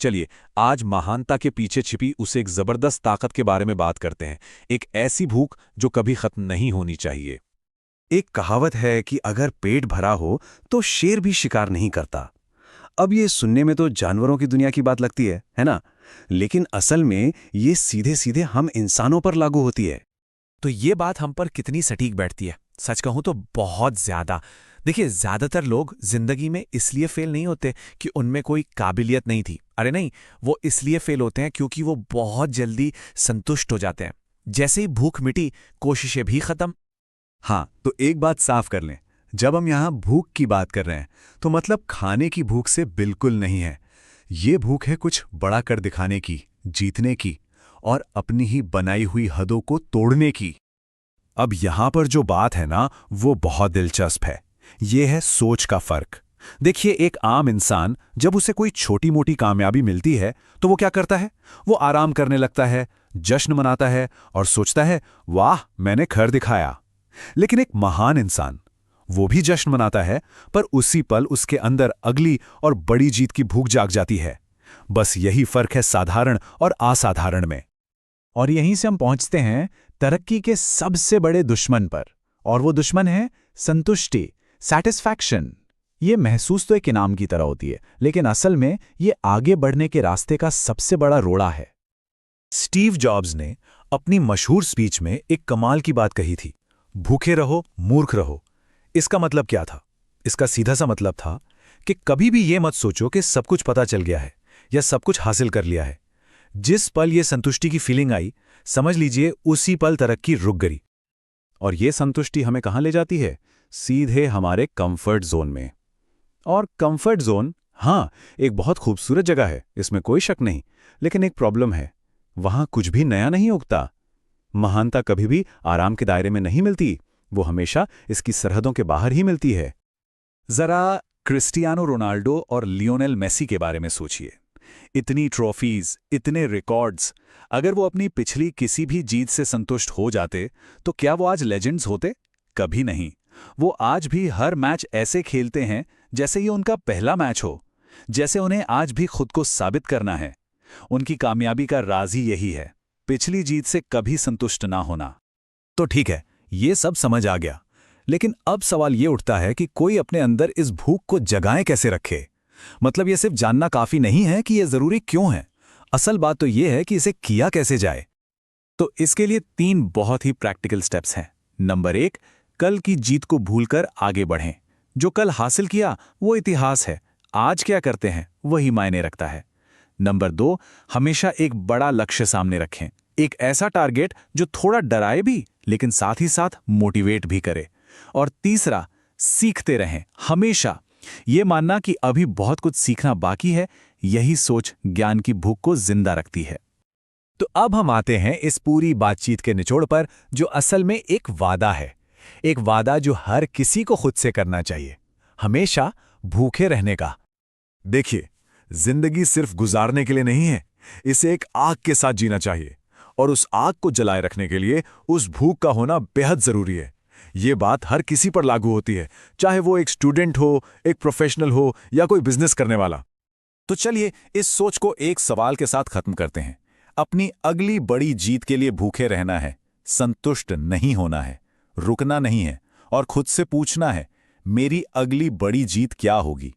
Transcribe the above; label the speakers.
Speaker 1: चलिए, आज महानता के पीछे छिपी उस एक जबरदस्त ताकत के बारे में बात करते हैं। एक ऐसी भूख जो कभी खत्म नहीं होनी चाहिए।
Speaker 2: एक कहावत है कि अगर पेट भरा हो तो शेर भी शिकार नहीं करता। अब ये सुनने में तो जानवरों की दुनिया की बात लगती है ना? लेकिन असल में ये सीधे सीधे हम इंसानों पर लागू होती है।
Speaker 3: तो ये बात हम पर कितनी सटीक बैठती है, सच कहूं तो बहुत ज्यादा। देखिए, ज्यादातर लोग जिंदगी में इसलिए फेल नहीं होते कि उनमें कोई काबिलियत नहीं थी। अरे नहीं, वो इसलिए फेल होते हैं क्योंकि वो बहुत जल्दी संतुष्ट हो जाते हैं। जैसे ही भूख मिटी, कोशिशें भी खत्म।
Speaker 2: हाँ, तो एक बात साफ कर लें, जब हम यहाँ भूख की बात कर रहे हैं तो मतलब खाने की भूख से बिल्कुल नहीं है। ये भूख है कुछ बड़ा कर दिखाने की, जीतने की और अपनी ही बनाई हुई हदों को तोड़ने की। अब यहाँ पर जो बात है ना, वो बहुत दिलचस्प है। ये है सोच का फर्क। देखिए, एक आम इंसान जब उसे कोई छोटी मोटी कामयाबी मिलती है तो वो क्या करता है? वो आराम करने लगता है, जश्न मनाता है और सोचता है, वाह, मैंने कर दिखाया। लेकिन एक महान इंसान वो भी जश्न मनाता है, पर उसी पल उसके अंदर अगली और बड़ी जीत की भूख जाग जाती है। बस यही फर्क है साधारण और असाधारण में।
Speaker 4: और यहीं से हम पहुंचते हैं तरक्की के सबसे बड़े दुश्मन पर, और वो दुश्मन है संतुष्टि, सैटिस्फैक्शन। ये महसूस तो एक इनाम की तरह होती है, लेकिन असल में ये आगे बढ़ने के रास्ते का सबसे बड़ा रोड़ा है।
Speaker 2: स्टीव जॉब्स ने अपनी मशहूर स्पीच में एक कमाल की बात कही थी, भूखे रहो, मूर्ख रहो। इसका मतलब क्या था? इसका सीधा सा मतलब था कि कभी भी ये मत सोचो कि सब कुछ पता चल गया है या सब कुछ हासिल कर लिया है। जिस पल ये संतुष्टि की फीलिंग आई, समझ लीजिए उसी पल तरक्की रुक गई। और ये संतुष्टि हमें कहाँ ले जाती है? सीधे हमारे कंफर्ट जोन में। और कंफर्ट जोन, हाँ, एक बहुत खूबसूरत जगह है, इसमें कोई शक नहीं। लेकिन एक प्रॉब्लम है, वहां कुछ भी नया नहीं उगता। महानता कभी भी आराम के दायरे में नहीं मिलती, वो हमेशा इसकी सरहदों के बाहर ही मिलती है। जरा क्रिस्टियानो रोनाल्डो और लियोनेल मेसी के बारे में सोचिए। इतनी ट्रॉफीज, इतने रिकॉर्ड्स, अगर वो अपनी पिछली किसी भी जीत से संतुष्ट हो जाते तो क्या वो आज लेजेंड्स होते? कभी नहीं। वो आज भी हर मैच ऐसे खेलते हैं जैसे ये उनका पहला मैच हो, जैसे उन्हें आज भी खुद को साबित करना है। उनकी कामयाबी का राज ही यही है, पिछली जीत से कभी संतुष्ट ना होना। तो ठीक है, ये सब समझ आ गया, लेकिन अब सवाल ये उठता है कि कोई अपने अंदर इस भूख को जगाए कैसे रखे। मतलब ये सिर्फ जानना काफी नहीं है कि ये जरूरी क्यों है, असल बात तो ये है कि इसे किया कैसे जाए। तो इसके लिए 3 बहुत ही प्रैक्टिकल स्टेप्स हैं। नंबर 1, कल की जीत को भूलकर आगे बढ़ें। जो कल हासिल किया वो इतिहास है, आज क्या करते हैं वही मायने रखता है। नंबर 2, हमेशा एक बड़ा लक्ष्य सामने रखें, एक ऐसा टारगेट जो थोड़ा डराए भी लेकिन साथ ही साथ मोटिवेट भी करे। और तीसरा, सीखते रहें हमेशा। ये मानना कि अभी बहुत कुछ सीखना बाकी है, यही सोच ज्ञान की भूख को जिंदा रखती है।
Speaker 4: तो अब हम आते हैं इस पूरी बातचीत के निचोड़ पर, जो असल में एक वादा है। एक वादा जो हर किसी को खुद से करना चाहिए, हमेशा भूखे रहने का।
Speaker 2: देखिए, जिंदगी सिर्फ गुजारने के लिए नहीं है, इसे एक आग के साथ जीना चाहिए। और उस आग को जलाए रखने के लिए उस भूख का होना बेहद जरूरी है। ये बात हर किसी पर लागू होती है, चाहे वो एक स्टूडेंट हो, एक प्रोफेशनल हो या कोई बिजनेस करने वाला। तो चलिए इस सोच को एक सवाल के साथ खत्म करते हैं। अपनी अगली बड़ी जीत के लिए भूखे रहना है, संतुष्ट नहीं होना है, रुकना नहीं है और खुद से पूछना है, मेरी अगली बड़ी जीत क्या होगी।